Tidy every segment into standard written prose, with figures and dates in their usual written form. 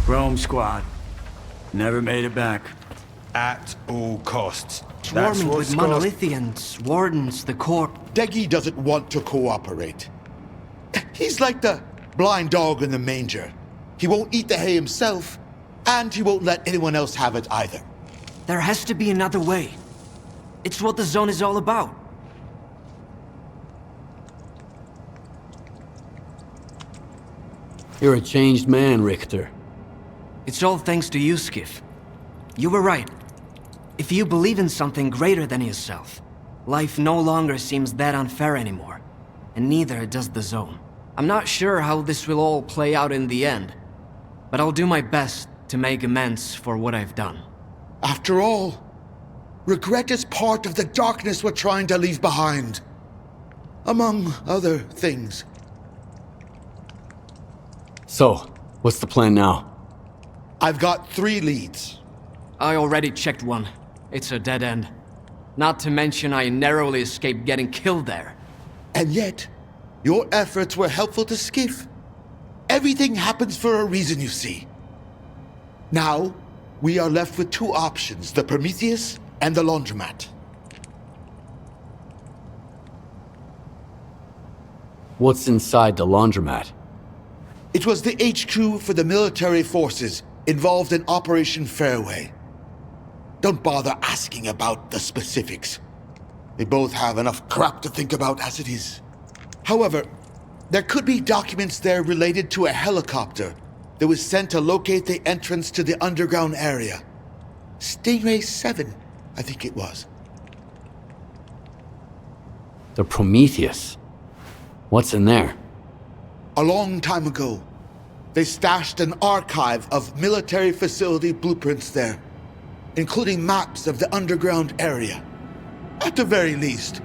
Rome squad. Never made it back. At all costs. Swarming with monolithians, wardens, the core. Degi doesn't want to cooperate. He's like the blind dog in the manger. He won't eat the hay himself, and he won't let anyone else have it either. There has to be another way. It's what the zone is all about. You're a changed man, Richter. It's all thanks to you, Skiff. You were right. If you believe in something greater than yourself, life no longer seems that unfair anymore. And neither does the zone. I'm not sure how this will all play out in the end, but I'll do my best to make amends for what I've done. After all, regret is part of the darkness we're trying to leave behind. Among other things. So, what's the plan now? I've got 3 leads. I already checked one. It's a dead end. Not to mention I narrowly escaped getting killed there. And yet, your efforts were helpful to Skiff. Everything happens for a reason, you see. Now, we are left with 2 options, the Prometheus and the Laundromat. What's inside the laundromat? It was the HQ for the military forces involved in Operation Fairway. Don't bother asking about the specifics. They both have enough crap to think about as it is. However, there could be documents there related to a helicopter that was sent to locate the entrance to the underground area. Stingray 7, I think it was. The Prometheus? What's in there? A long time ago, they stashed an archive of military facility blueprints there, including maps of the underground area. At the very least,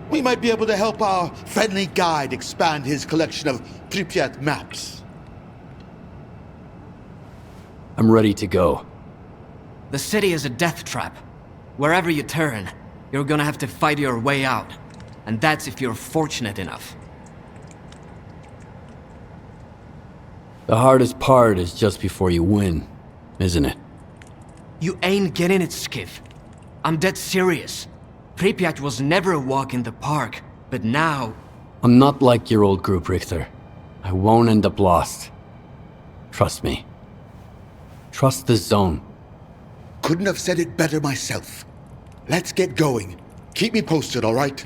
we might be able to help our friendly guide expand his collection of Pripyat maps. I'm ready to go. The city is a death trap. Wherever you turn, you're gonna have to fight your way out. And that's if you're fortunate enough. The hardest part is just before you win, isn't it? You ain't getting it, Skiff. I'm dead serious. Pripyat was never a walk in the park, but now... I'm not like your old group, Richter. I won't end up lost. Trust me. Trust the zone. Couldn't have said it better myself. Let's get going. Keep me posted, all right?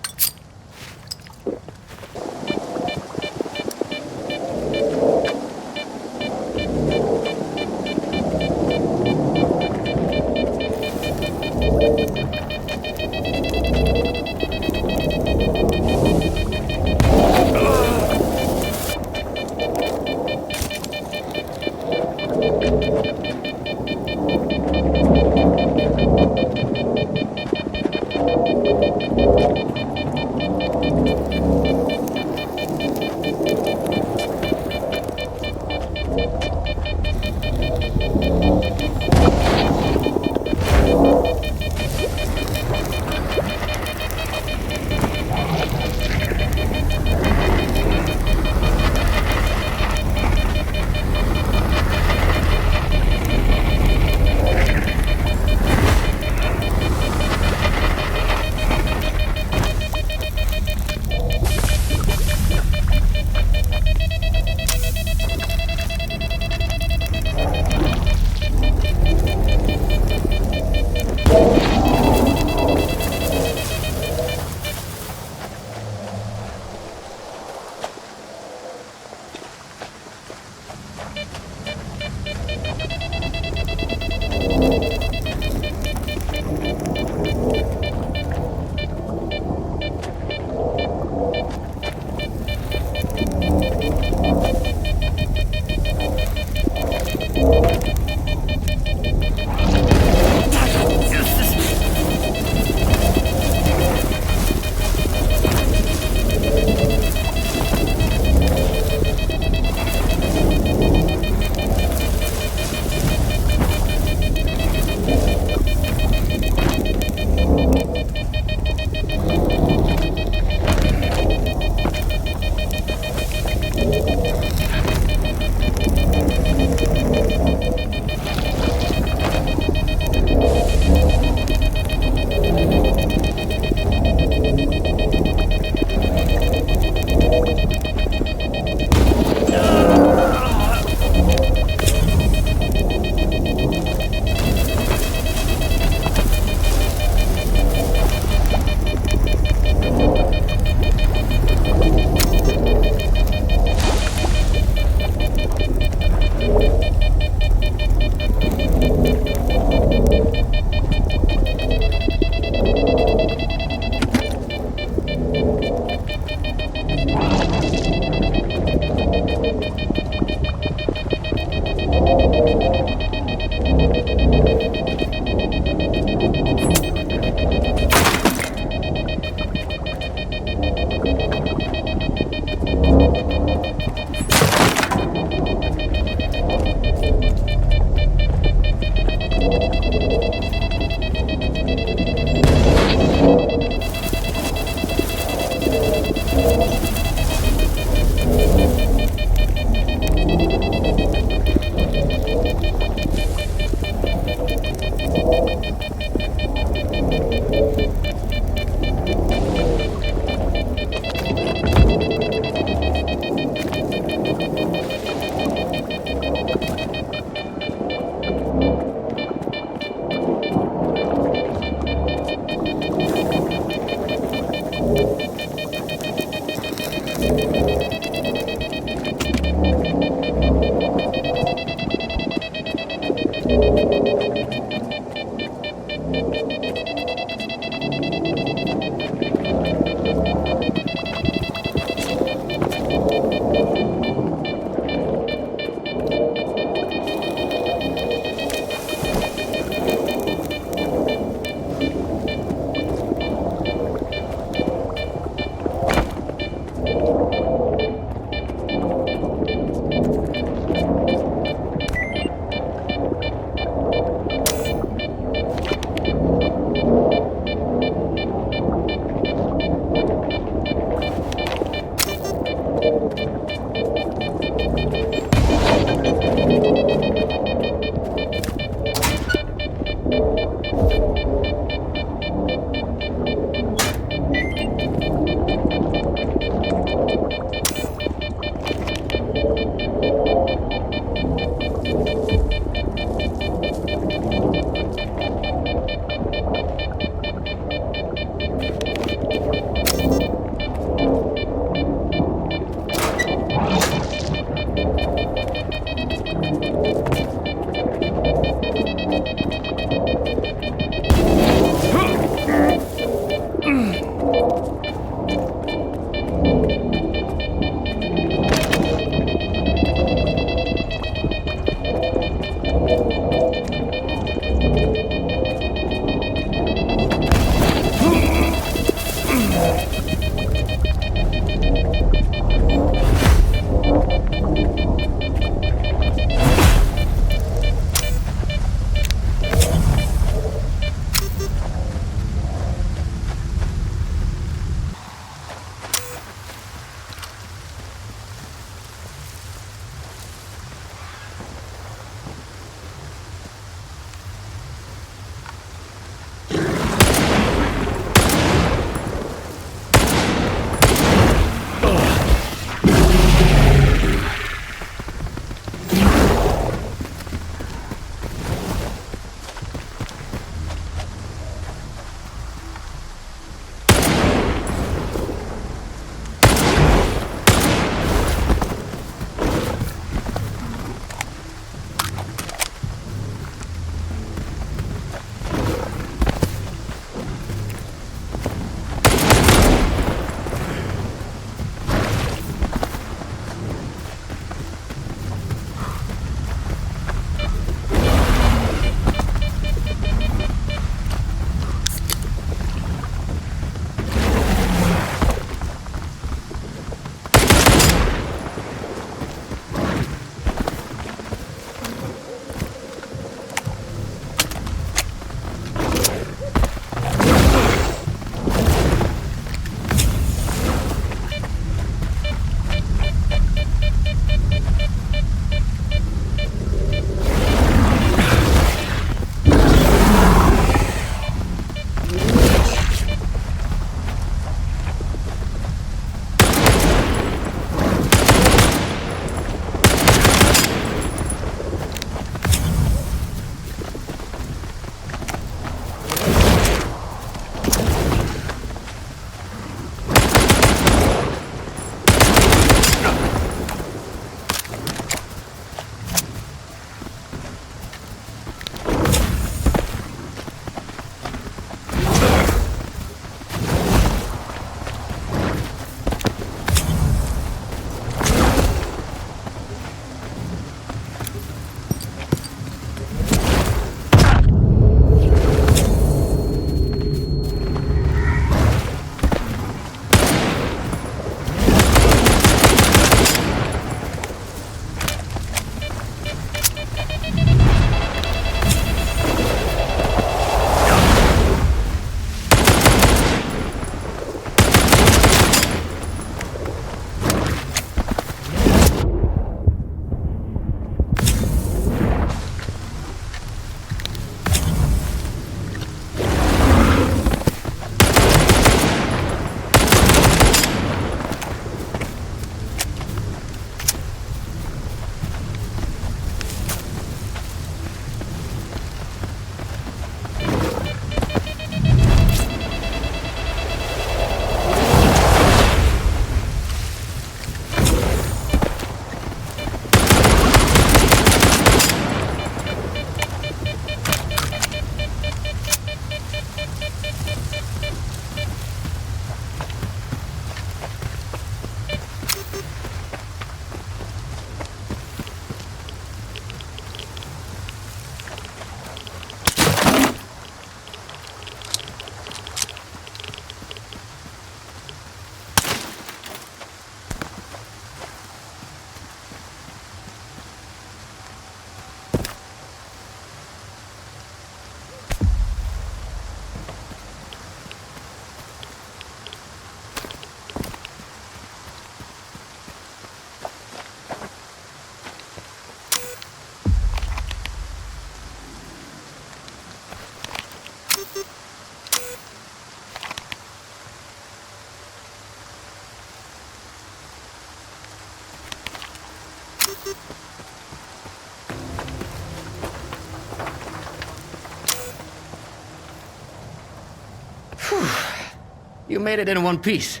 You made it in one piece.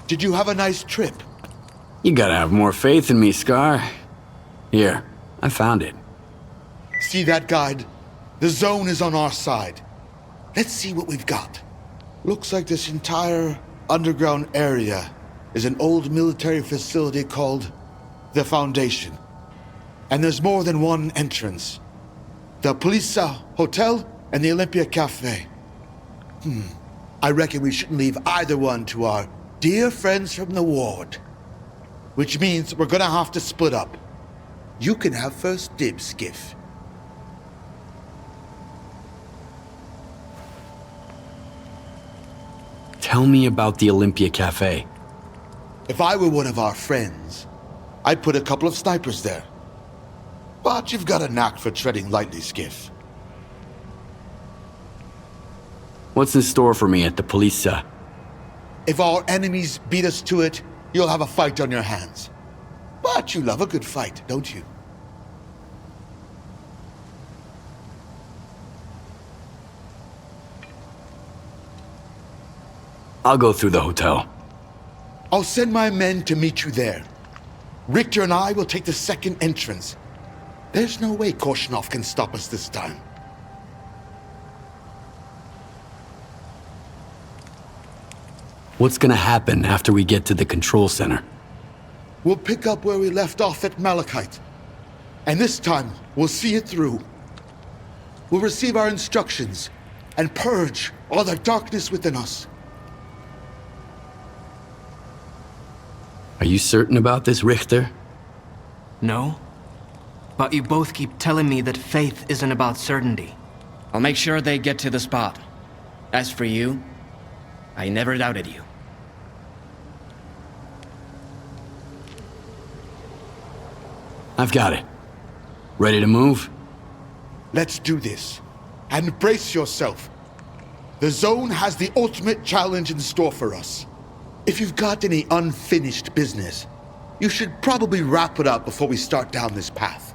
Did you have a nice trip? You gotta have more faith in me, Scar. Here, I found it. See that guide? The zone is on our side. Let's see what we've got. Looks like this entire underground area is an old military facility called the Foundation. And there's more than one entrance. The Polissya Hotel and the Olympia Cafe. I reckon we shouldn't leave either one to our dear friends from the ward. Which means we're gonna have to split up. You can have first dibs, Skiff. Tell me about the Olympia Cafe. If I were one of our friends, I'd put a couple of snipers there. But you've got a knack for treading lightly, Skiff. What's in store for me at the Polissya? If our enemies beat us to it, you'll have a fight on your hands. But you love a good fight, don't you? I'll go through the hotel. I'll send my men to meet you there. Richter and I will take the second entrance. There's no way Korshunov can stop us this time. What's gonna happen after we get to the control center? We'll pick up where we left off at Malachite. And this time, we'll see it through. We'll receive our instructions and purge all the darkness within us. Are you certain about this, Richter? No? But you both keep telling me that faith isn't about certainty. I'll make sure they get to the spot. As for you, I never doubted you. I've got it. Ready to move? Let's do this. And brace yourself. The zone has the ultimate challenge in store for us. If you've got any unfinished business, you should probably wrap it up before we start down this path.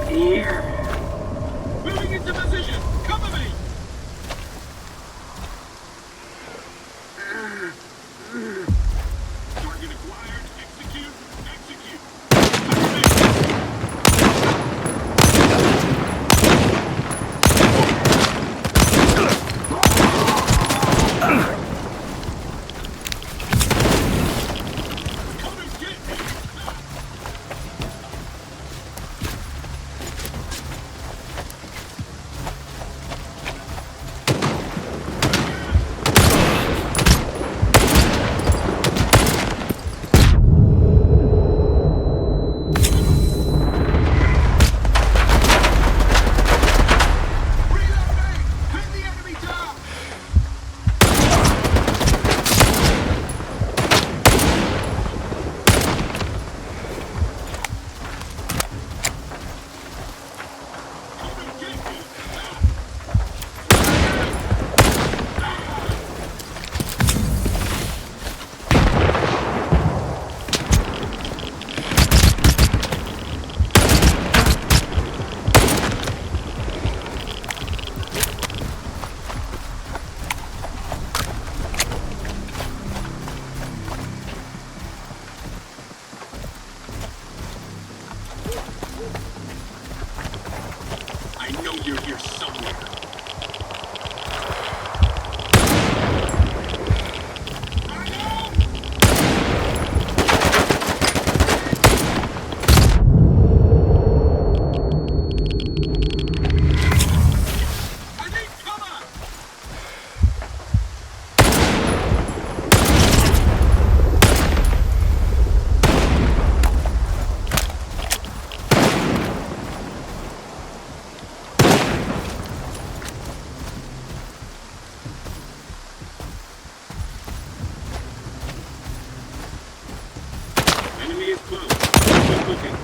Here. Moving into position. Cover me. Target acquired. Execute. Execute. Come and get me. You're here somewhere. Enemy is close. Keep looking.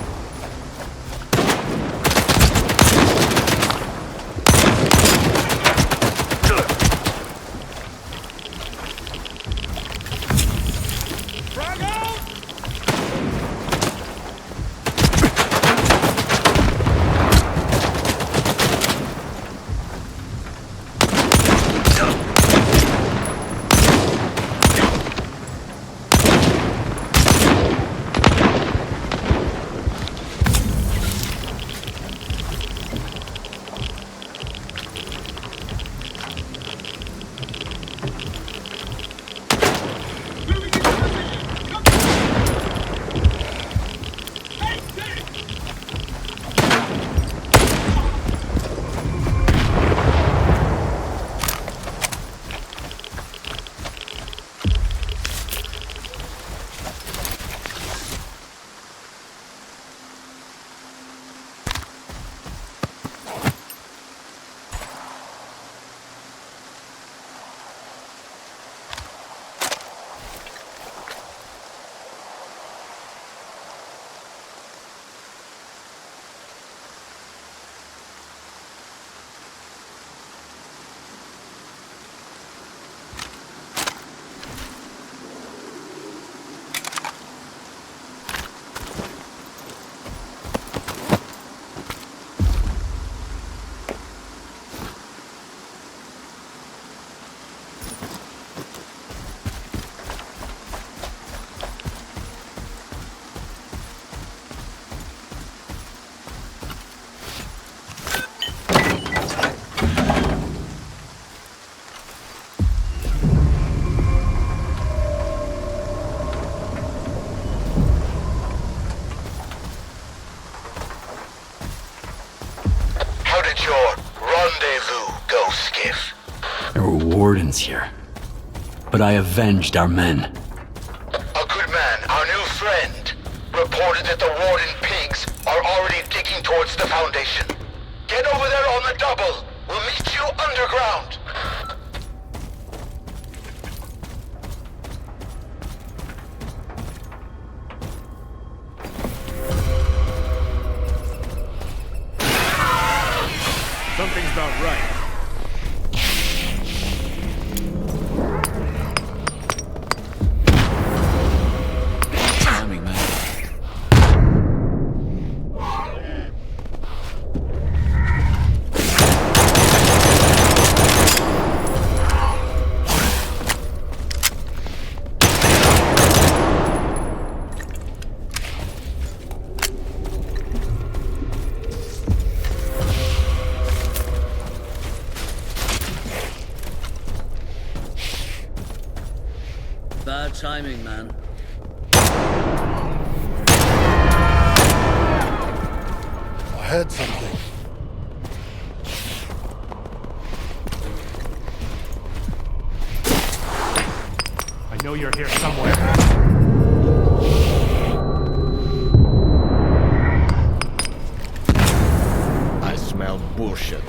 There were wardens here, but I avenged our men. A good man, our new friend, reported that the warden pigs are already digging towards the Foundation. Get over there on the double. We'll meet you underground. Something's not right. Timing, man. Bad timing, man. I heard something. I know you're here somewhere. I smell bullshit.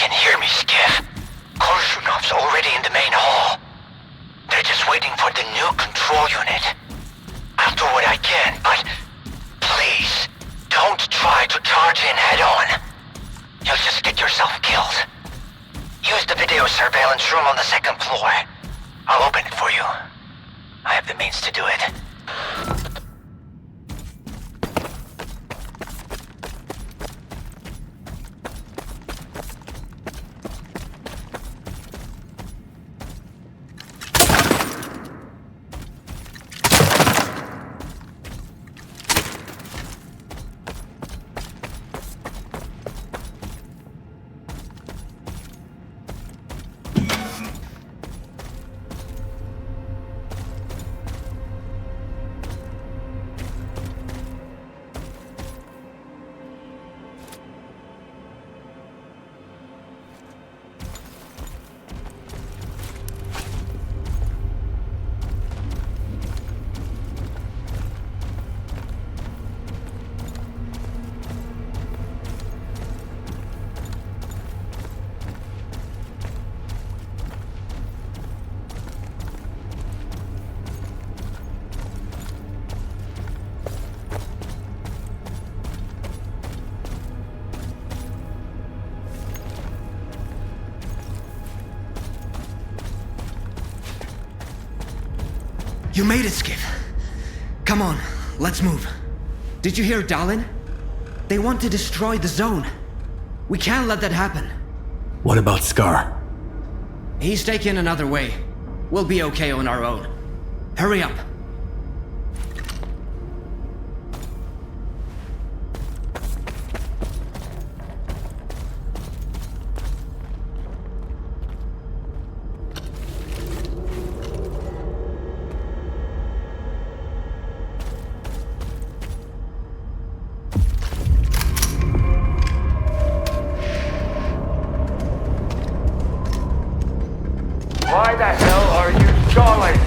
can hear me, Skiff. Korshunov's already in the main hall. They're just waiting for the new control unit. I'll do what I can, but please, don't try to charge in head-on. You'll just get yourself killed. Use the video surveillance room on the second floor. I'll open it for you. I have the means to do it. You made it, Skiff. Come on, let's move. Did you hear Dalin? They want to destroy the zone. We can't let that happen. What about S.T.A.L.K.E.R? He's taken another way. We'll be okay on our own. Hurry up. Why the hell are you stalling?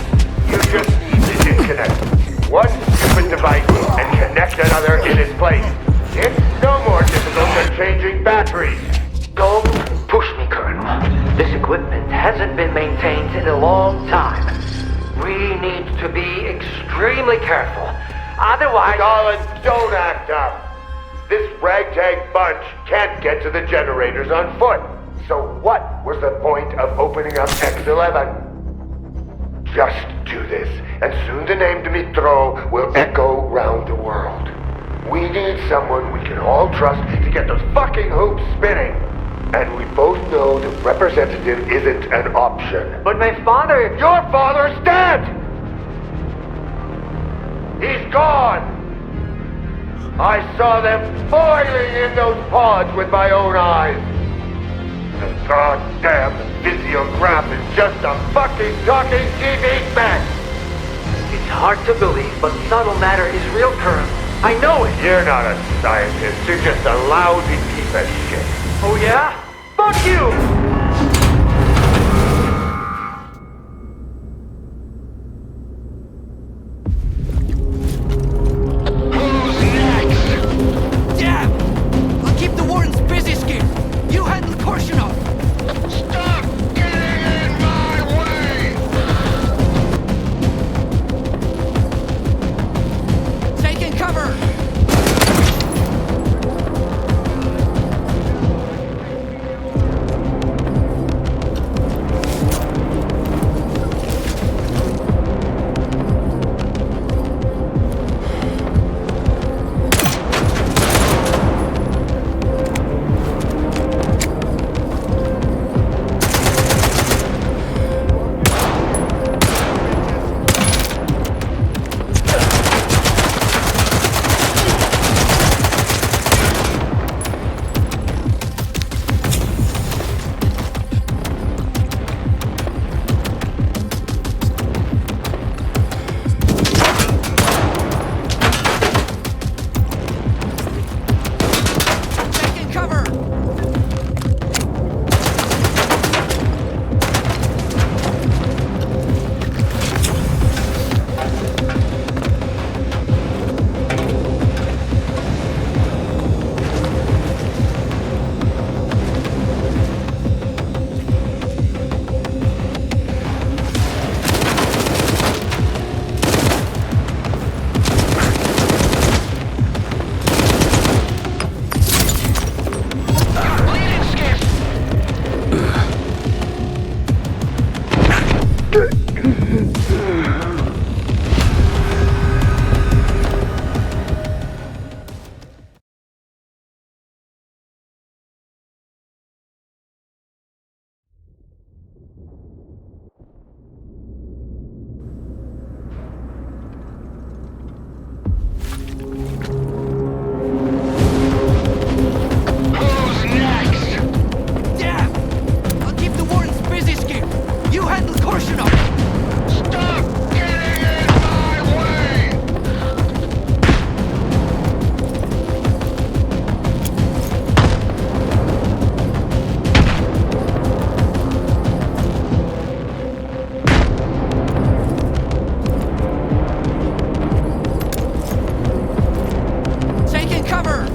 You just need to disconnect one stupid device and connect another in its place. It's no more difficult than changing batteries. Don't push me, Colonel. This equipment hasn't been maintained in a long time. We need to be extremely careful. Otherwise... Dalin, don't act up. This ragtag bunch can't get to the generators on foot. So what was the point of opening up X11? Just do this, and soon the name Dmitro will echo round the world. We need someone we can all trust to get those fucking hoops spinning. And we both know the representative isn't an option. But my father... Your father's dead! He's gone! I saw them boiling in those pods with my own eyes. The goddamn physiograph is just a fucking talking TV mess! It's hard to believe, but subtle matter is real, Colonel. I know it! You're not a scientist, you're just a lousy piece of shit. Oh yeah? Fuck you! Korshunov! Stop getting in my way! Taking cover! Who's next? Yeah! I'll keep the wardens busy, Skip! You handle Korshunov! Stop getting in my way! Taking cover!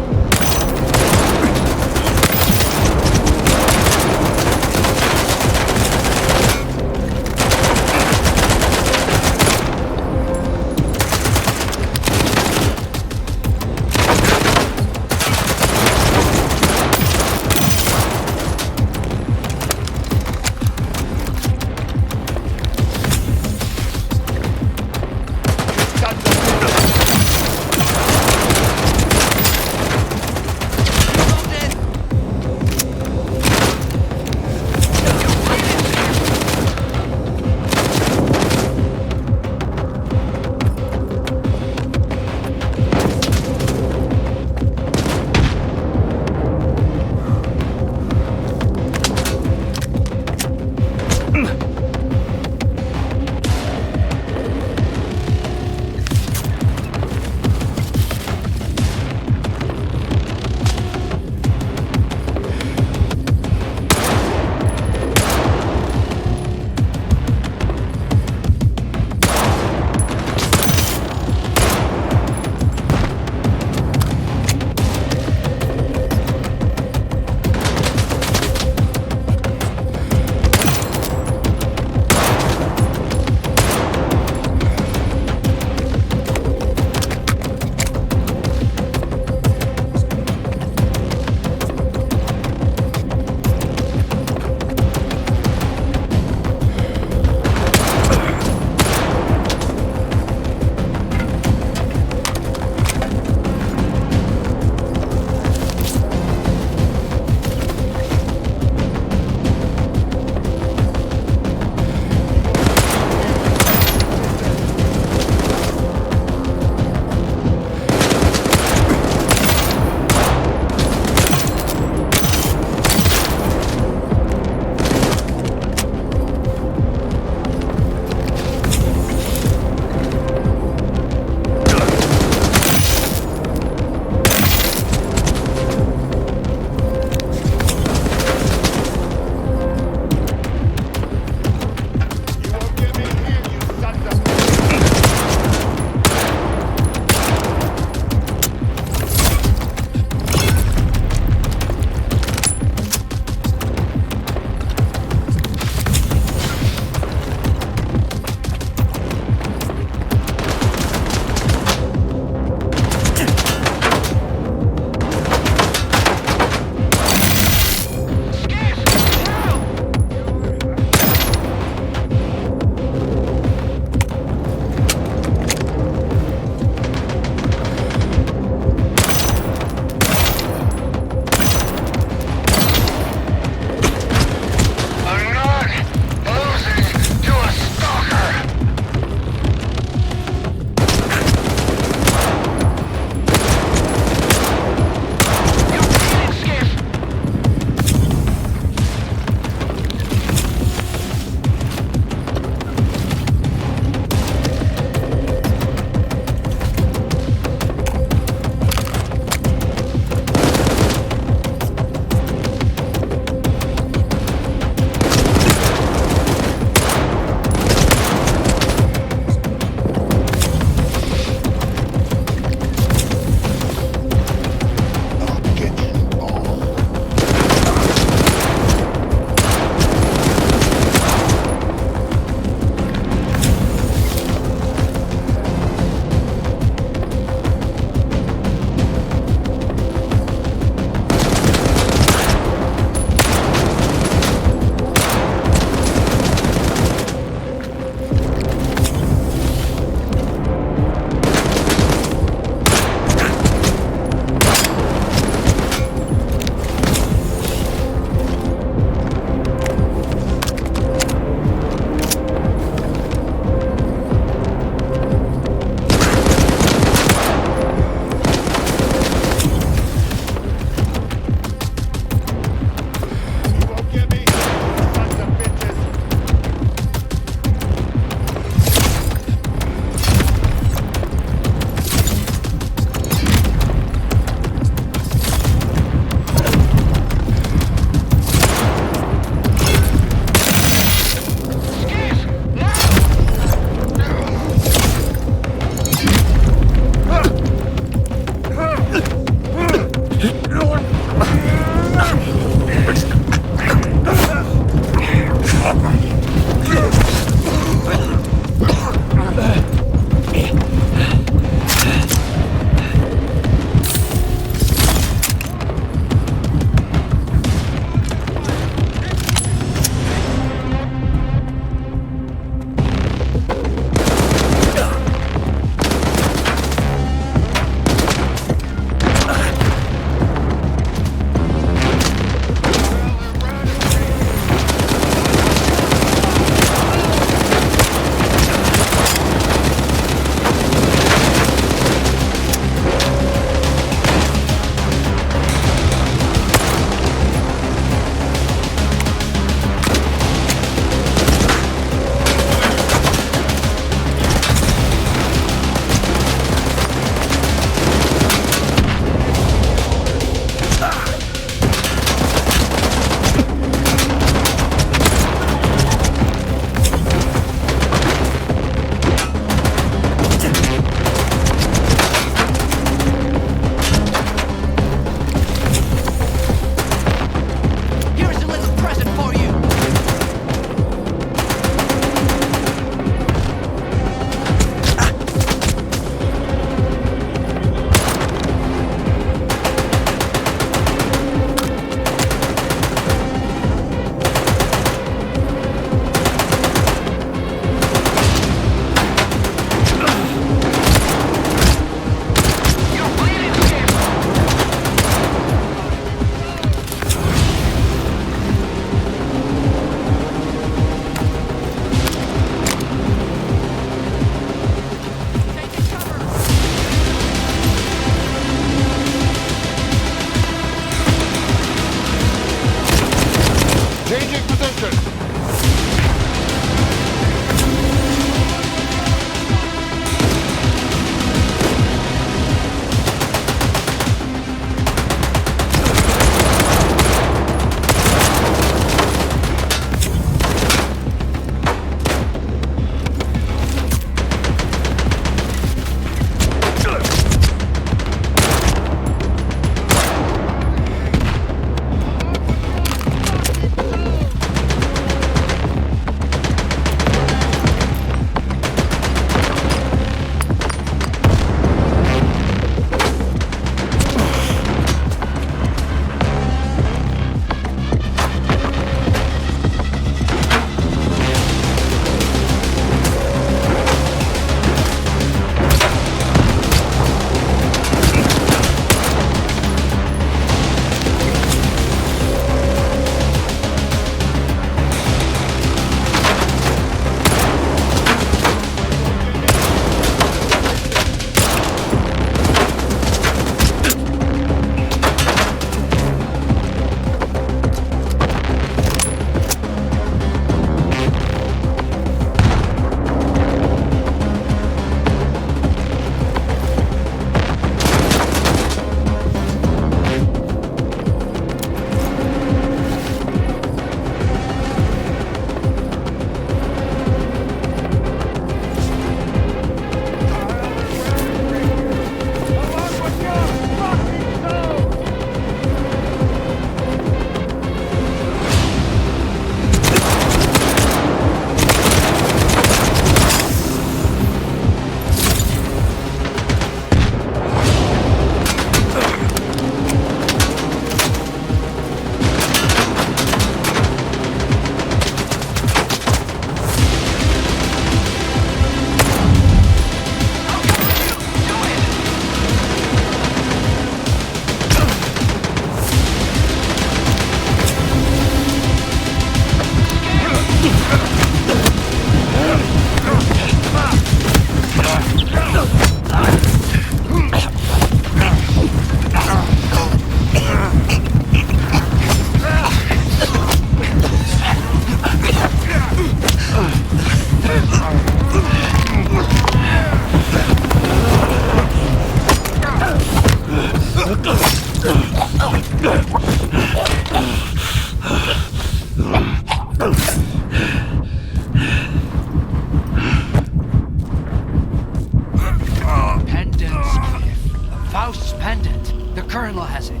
Colonel has it.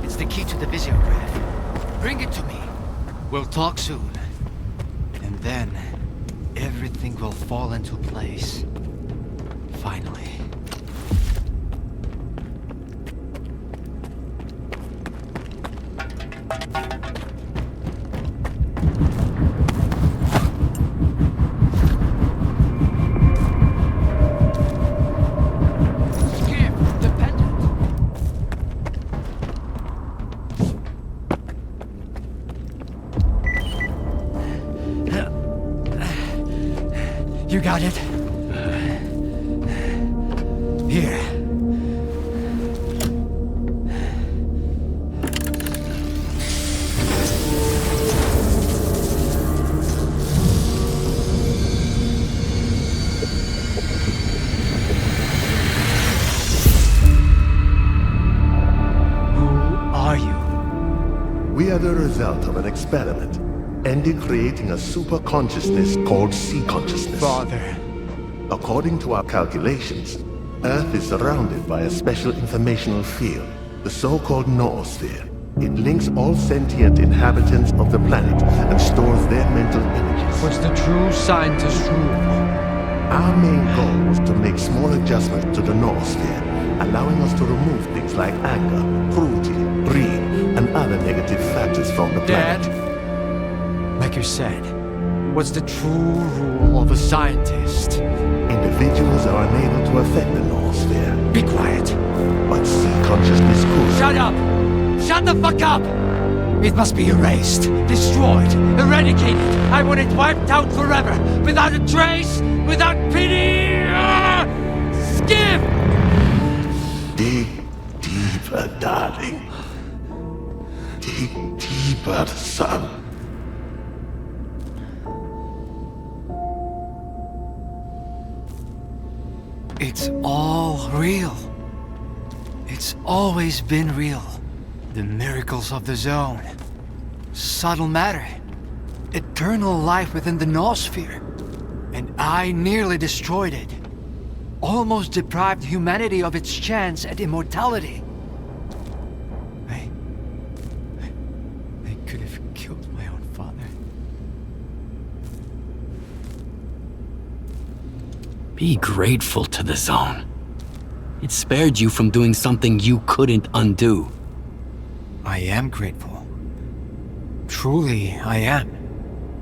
It's the key to the visiograph. Bring it to me. We'll talk soon. And then, everything will fall into place. Finally. You got it? Here. Who are you? We are the result of an experiment, ended creating a super consciousness called sea consciousness. Father. According to our calculations, Earth is surrounded by a special informational field, the so-called noosphere. It links all sentient inhabitants of the planet and stores their mental images. What's the true scientist rule? Our main goal was to make small adjustments to the noosphere, allowing us to remove things like anger, cruelty, greed, and other negative factors from the planet. Dad, like you said, what's the true rule of a scientist? Individuals are unable to affect the noosphere. Be quiet. But sea consciousness could. Shut up! Shut the fuck up! It must be erased, destroyed, eradicated. I want it wiped out forever, without a trace, without pity! Skip! Dig deeper, darling. Dig deeper, son. It's all real. It's always been real. The miracles of the zone. Subtle matter. Eternal life within the noosphere. And I nearly destroyed it. Almost deprived humanity of its chance at immortality. I could have killed my own father. Be grateful to the zone. It spared you from doing something you couldn't undo. I am grateful. Truly, I am.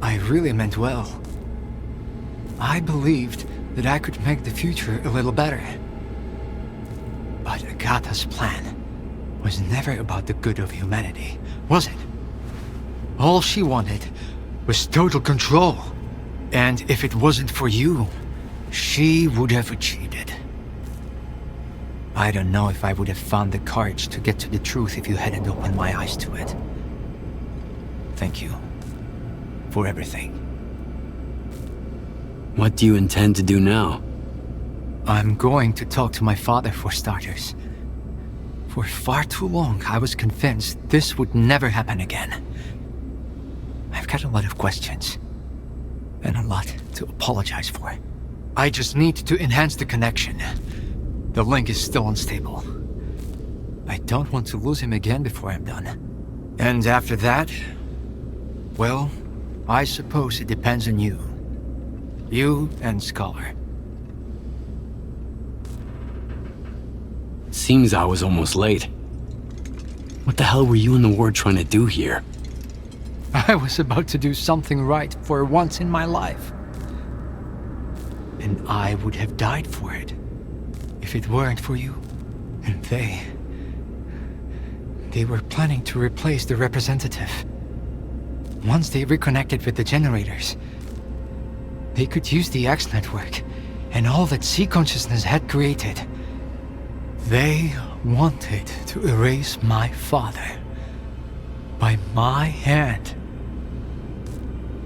I really meant well. I believed that I could make the future a little better. But Agatha's plan was never about the good of humanity, was it? All she wanted was total control. And if it wasn't for you, she would have achieved it. I don't know if I would have found the courage to get to the truth if you hadn't opened my eyes to it. Thank you for everything. What do you intend to do now? I'm going to talk to my father, for starters. For far too long, I was convinced this would never happen again. I've got a lot of questions, and a lot to apologize for. I just need to enhance the connection. The link is still unstable. I don't want to lose him again before I'm done. And after that, well, I suppose it depends on you. You and S.T.A.L.K.E.R. Seems I was almost late. What the hell were you and the Ward trying to do here? I was about to do something right for once in my life. And I would have died for it if it weren't for you. And they were planning to replace the representative. Once they reconnected with the generators, they could use the X network and all that C consciousness had created. They wanted to erase my father by my hand.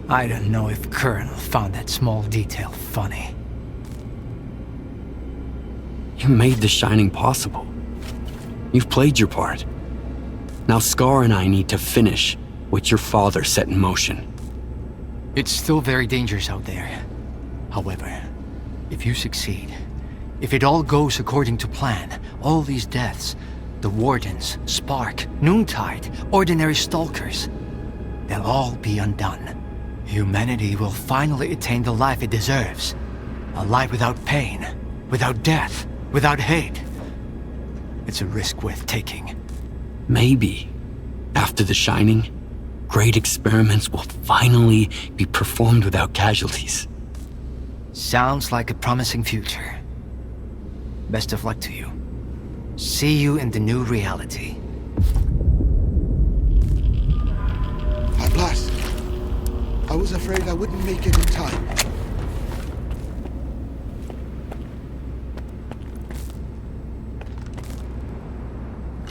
I don't know if Colonel found that small detail funny. You made the Shining possible. You've played your part. Now S.T.A.L.K.E.R and I need to finish what your father set in motion. It's still very dangerous out there. However, if you succeed, if it all goes according to plan, all these deaths, the Wardens, Spark, Noontide, ordinary Stalkers, they'll all be undone. Humanity will finally attain the life it deserves. A life without pain, without death, without hate. It's a risk worth taking. Maybe, after the Shining, great experiments will finally be performed without casualties. Sounds like a promising future. Best of luck to you. See you in the new reality. At last. I was afraid I wouldn't make it in time.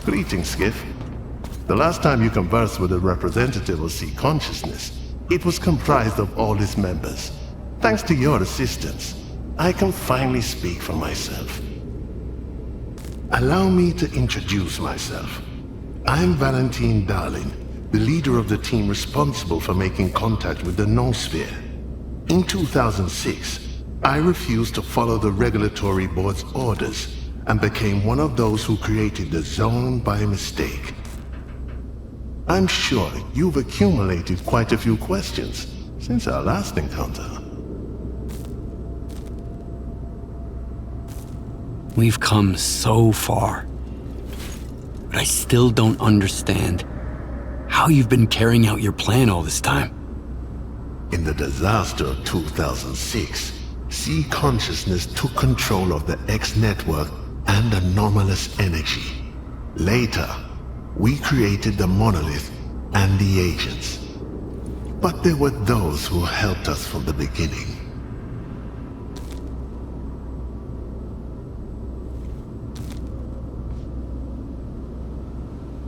Greetings, Skiff. The last time you conversed with a representative of C Consciousness, it was comprised of all its members. Thanks to your assistance, I can finally speak for myself. Allow me to introduce myself. I'm Valentine Dalin, the leader of the team responsible for making contact with the noosphere. In 2006, I refused to follow the regulatory board's orders and became one of those who created the zone by mistake. I'm sure you've accumulated quite a few questions since our last encounter. We've come so far, but I still don't understand how you've been carrying out your plan all this time. In the disaster of 2006, C Consciousness took control of the X network and anomalous energy. Later, we created the monolith and the agents. But there were those who helped us from the beginning.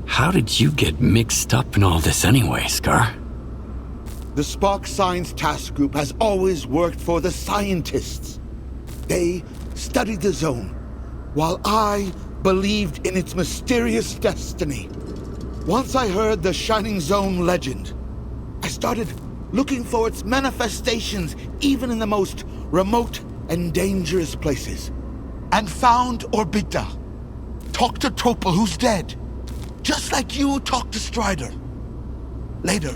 How did you get mixed up in all this anyway, S.T.A.L.K.E.R? The Spark Science Task Group has always worked for the scientists. They studied the zone, while I believed in its mysterious destiny. Once I heard the Shining Zone legend, I started looking for its manifestations even in the most remote and dangerous places. And found Orbita. Talked to Topol, who's dead. Just like you talked to Strider. Later,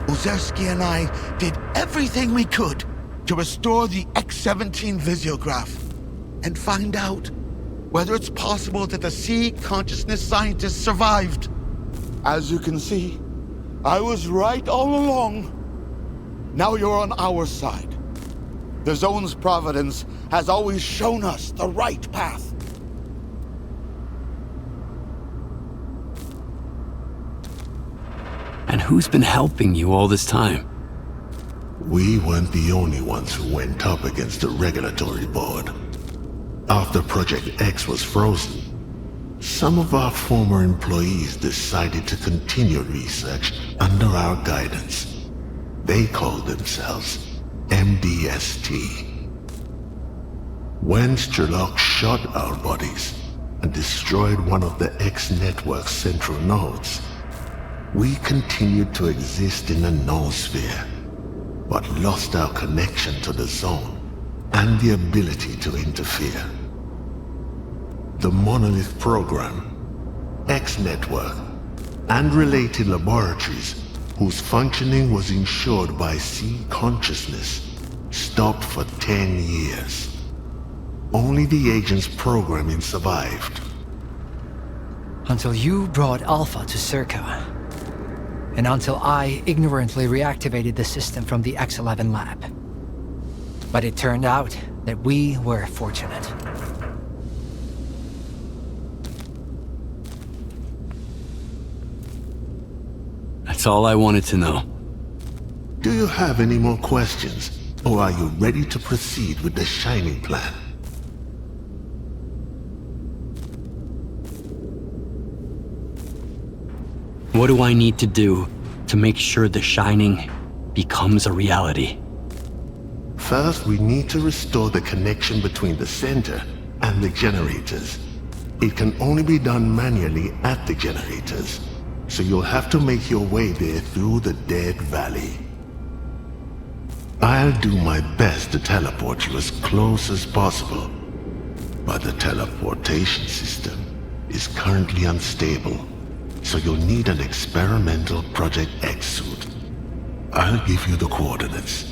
Ozerski and I did everything we could to restore the X-17 visiograph and find out whether it's possible that the sea consciousness scientists survived. As you can see, I was right all along. Now you're on our side. The Zone's providence has always shown us the right path. And who's been helping you all this time? We weren't the only ones who went up against the regulatory board. After Project X was frozen, some of our former employees decided to continue research under our guidance. They called themselves MDST. When S.T.A.L.K.E.R shot our bodies and destroyed one of the X network's central nodes, we continued to exist in the noosphere, but lost our connection to the zone and the ability to interfere. The Monolith program, X network, and related laboratories whose functioning was ensured by sea consciousness stopped for 10 years. Only the agent's programming survived. Until you brought Alpha to S.T.A.L.K.E.R. And until I ignorantly reactivated the system from the X-11 lab. But it turned out that we were fortunate. That's all I wanted to know. Do you have any more questions, or are you ready to proceed with the Shining plan? What do I need to do to make sure the Shining becomes a reality? First, we need to restore the connection between the center and the generators. It can only be done manually at the generators, so you'll have to make your way there through the Dead Valley. I'll do my best to teleport you as close as possible, but the teleportation system is currently unstable, so you'll need an experimental Project X suit. I'll give you the coordinates.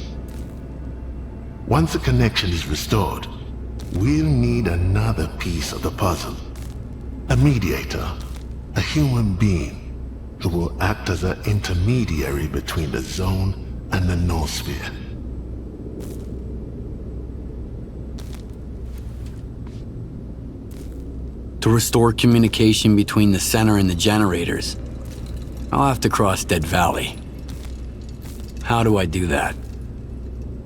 Once the connection is restored, we'll need another piece of the puzzle. A mediator, a human being, who will act as an intermediary between the zone and the noosphere. To restore communication between the center and the generators, I'll have to cross Dead Valley. How do I do that?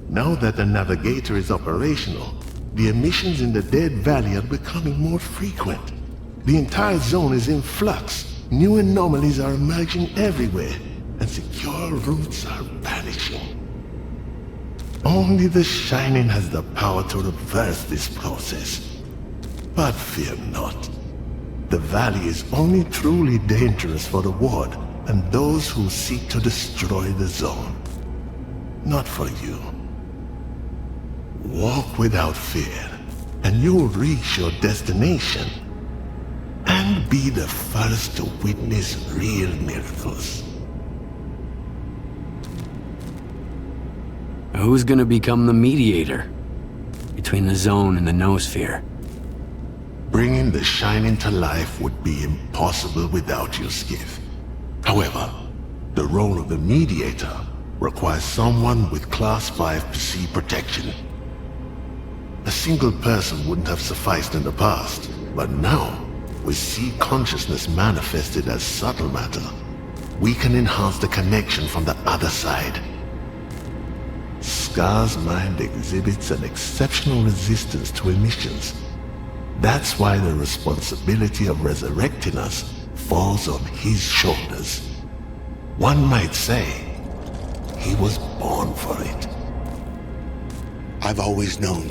Now that the navigator is operational, the emissions in the Dead Valley are becoming more frequent. The entire zone is in flux. New anomalies are emerging everywhere, and secure routes are vanishing. Only the Shining has the power to reverse this process. But fear not. The Valley is only truly dangerous for the Ward and those who seek to destroy the zone. Not for you. Walk without fear, and you'll reach your destination. And be the first to witness real miracles. Who's gonna become the mediator between the zone and the noosphere? Bringing the Shining to life would be impossible without you, Skiff. However, the role of the mediator requires someone with Class 5 PC protection. A single person wouldn't have sufficed in the past, but now, with sea consciousness manifested as subtle matter, we can enhance the connection from the other side. Scar's mind exhibits an exceptional resistance to emissions. That's why the responsibility of resurrecting us falls on his shoulders. One might say, he was born for it. I've always known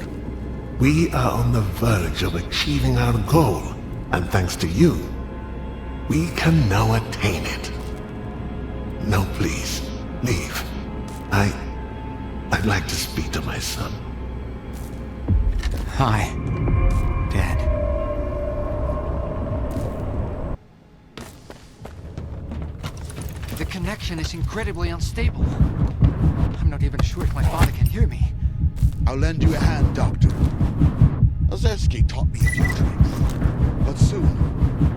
We are on the verge of achieving our goal, and thanks to you, we can now attain it. No, please, leave. I'd like to speak to my son. Hi, Dad. The connection is incredibly unstable. I'm not even sure if my father can hear me. I'll lend you a hand, Doctor. Ozerski taught me a few tricks. But soon,